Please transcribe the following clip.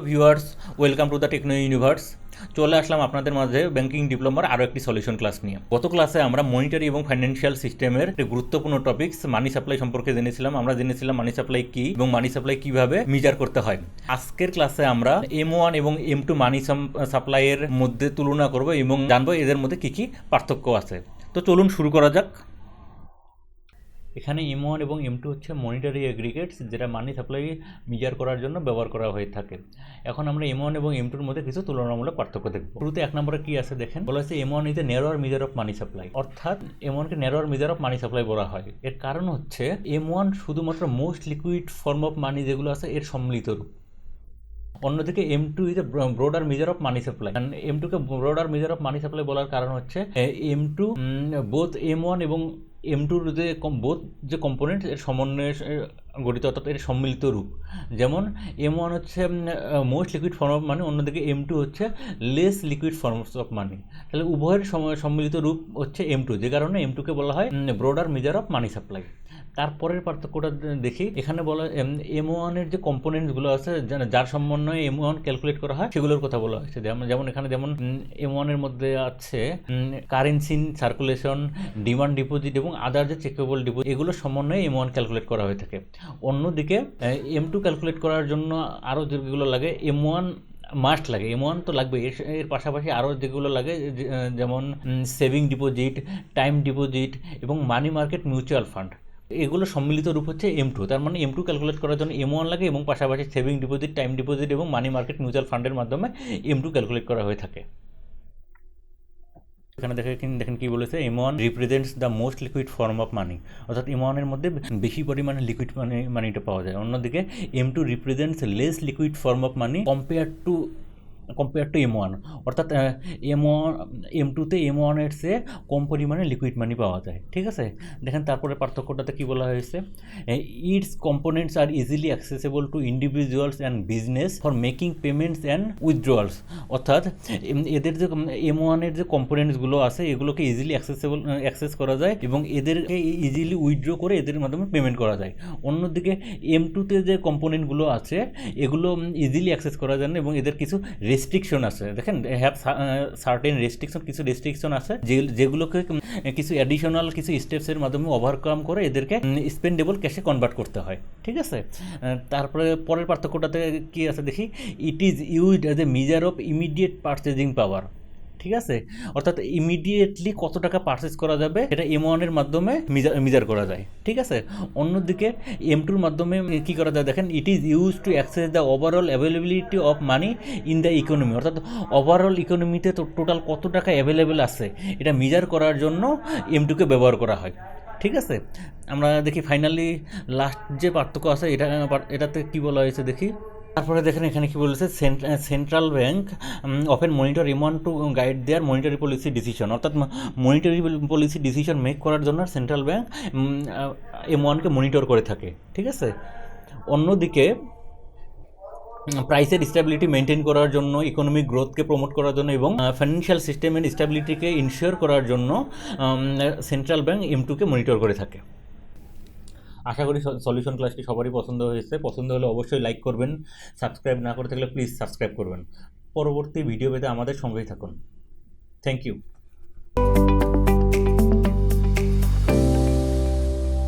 Viewers, welcome to the Techno Universe. চলে আসলাম আপনাদের মাঝে ব্যাংকিং ডিপ্লোমার আরও একটি সলিউশন ক্লাস নিয়ে। গত ক্লাসে আমরা মনিটারি এবং ফাইন্যান্সিয়াল সিস্টেমের একটি গুরুত্বপূর্ণ টপিকস মানি সাপ্লাই সম্পর্কে জেনেছিলাম। আমরা জেনেছিলাম মানি সাপ্লাই কী এবং মানি সাপ্লাই কীভাবে মেজার করতে হয়। আজকের ক্লাসে আমরা M1 এবং M2 মানি সাপ্লাইয়ের মধ্যে তুলনা করব এবং জানবো এদের মধ্যে কী কী পার্থক্য আছে। তো চলুন শুরু করা যাক। এখানে M1 এবং M2 হচ্ছে মনিটারি এগ্রিগেটস, যেটা মানি সাপ্লাই মেজার করার জন্য ব্যবহার করা হয়ে থাকে। এখন আমরা M1 এবং M2-র মধ্যে কিছু তুলনামূলক পার্থক্য দেখব। শুরুতে এক নম্বরে কি আছে দেখেন, বলা হচ্ছে M1 is a narrower measure of money supply, অর্থাৎ M1-কে narrower measure of money supply বলা হয়। এর কারণ হচ্ছে M1 শুধুমাত্র most liquid form of money যেগুলো আছে এর সম্মিলিত রূপ। অন্যদিকে M2 is a broader measure of money supply. M2-কে broader measure of money supply বলার কারণ হচ্ছে M2 বোথ M1 এবং M2-র যে কম্পোনেন্ট এর সমন্বয়ে গঠিত, অর্থাৎ এর সম্মিলিত রূপ। যেমন M1 হচ্ছে মোস্ট লিকুইড ফর্ম অফ মানি, অন্যদিকে M2 হচ্ছে less liquid forms of money. তাহলে উভয়ের সম্মিলিত রূপ হচ্ছে M2, যে কারণে M2-কে বলা হয় broader measure of money supply. তারপরের পার্থক্যটা দেখি, এখানে বলা M1-এর যে কম্পোনেন্টসগুলো আছে যার সমন্বয়ে M1 ক্যালকুলেট করা হয় সেগুলোর কথা বলা হয়েছে। যেমন এখানে M1-এর মধ্যে আছে কারেন্সি সার্কুলেশন, ডিমান্ড ডিপোজিট এবং আদার যে চেকেবল ডিপোজিট, এগুলো সমন্বয়ে M1 ক্যালকুলেট করা হয়ে থাকে। অন্যদিকে M2 ক্যালকুলেট করার জন্য আরও যেগুলো লাগে M1 মাস্ট লাগে, M1 তো লাগবে, এর পাশাপাশি আরও যেগুলো লাগে যেমন সেভিং ডিপোজিট, টাইম ডিপোজিট এবং মানি মার্কেট মিউচুয়াল ফান্ড, এগুলো সম্মিলিত রূপ হচ্ছে M2। তার মানে M2 ক্যালকুলেট করার জন্য M1 লাগে এবং পাশাপাশি সেভিং ডিপোজিট, টাইম ডিপোজিট এবং মানি মার্কেট মিউচুয়াল ফান্ডের মাধ্যমে M2 ক্যালকুলেট করা হয়ে থাকে। এখানে দেখেন কি বলেছে, M1 represents the most liquid form of মানি, অর্থাৎ M1-এর মধ্যে বেশি পরিমাণে লিকুইড মানিটা পাওয়া যায়। অন্যদিকে M2 represents less liquid form of money compare to M1, অর্থাৎ M2-তে M1-এর চেয়ে কম পরিমাণে লিকুইড মানি পাওয়া যায়। ঠিক আছে, দেখেন তারপরে পার্থক্যটাতে কী বলা হয়েছে, its components are easily accessible to individuals and business for making payments and withdrawals, অর্থাৎ এদের যে M1-এর যে কম্পোনেন্টসগুলো আছে এগুলোকে ইজিলি অ্যাক্সেস করা যায় এবং এদেরকে ইজিলি উইথড্র করে এদের মাধ্যমে পেমেন্ট করা যায়। অন্যদিকে M2-তে যে কম্পোনেন্টগুলো আছে এগুলো ইজিলি অ্যাক্সেস করা যায় না এবং এদের কিছু রেস্ট্রিকশন আছে। দেখেন হ্যাভ সার্টেন রেস্ট্রিকশন, কিছু রেস্ট্রিকশন আছে যেগুলোকে কিছু অ্যাডিশনাল কিছু স্টেপসের মাধ্যমে ওভারকাম করে এদেরকে স্পেন্ডেবল ক্যাশে কনভার্ট করতে হয়। ঠিক আছে, তারপরে পরের পার্থক্যটাতে কি আছে দেখি, it is used as a measure of immediate purchasing power. ঠিক আছে, অর্থাৎ ইমিডিয়েটলি কত টাকা পারচেস করা যাবে এটা M1-এর মাধ্যমে মেজার করা যায়। ঠিক আছে, অন্যদিকে M2-র মাধ্যমে কী করা যায় দেখেন, it is use to access the overall availability of money in the economy, অর্থাৎ ওভারঅল ইকোনমিতে তো টোটাল কত টাকা অ্যাভেলেবেল আছে এটা মেজার করার জন্য M2-কে ব্যবহার করা হয়। ঠিক আছে, আমরা দেখি ফাইনালি লাস্ট যে পার্থক্য আছে এটাতে কী বলা হয়েছে দেখি। তারপরে দেখেন এখানে কি বলেছে, central bank often monitor M1 to guide their monetary policy decision, অর্থাৎ মনিটারি পলিসি ডিসিশন মেক করার জন্য সেন্ট্রাল ব্যাংক M1-কে মনিটর করে থাকে। ঠিক আছে, অন্যদিকে প্রাইসের স্টেবিলিটি মেনটেন করার জন্য, ইকোনমিক গ্রোথকে প্রমোট করার জন্য এবং ফাইন্যান্সিয়াল সিস্টেমের স্টেবিলিটিকে ইনশিওর করার জন্য সেন্ট্রাল ব্যাংক M2-কে মনিটর করে থাকে। আশা করি সলিউশন ক্লাসটি সবারই পছন্দ হয়েছে। পছন্দ হলে অবশ্যই লাইক করবেন, সাবস্ক্রাইব না করে থাকলে প্লিজ সাবস্ক্রাইব করবেন। পরবর্তী ভিডিও পেতে আমাদের সঙ্গেই থাকুন। Thank you.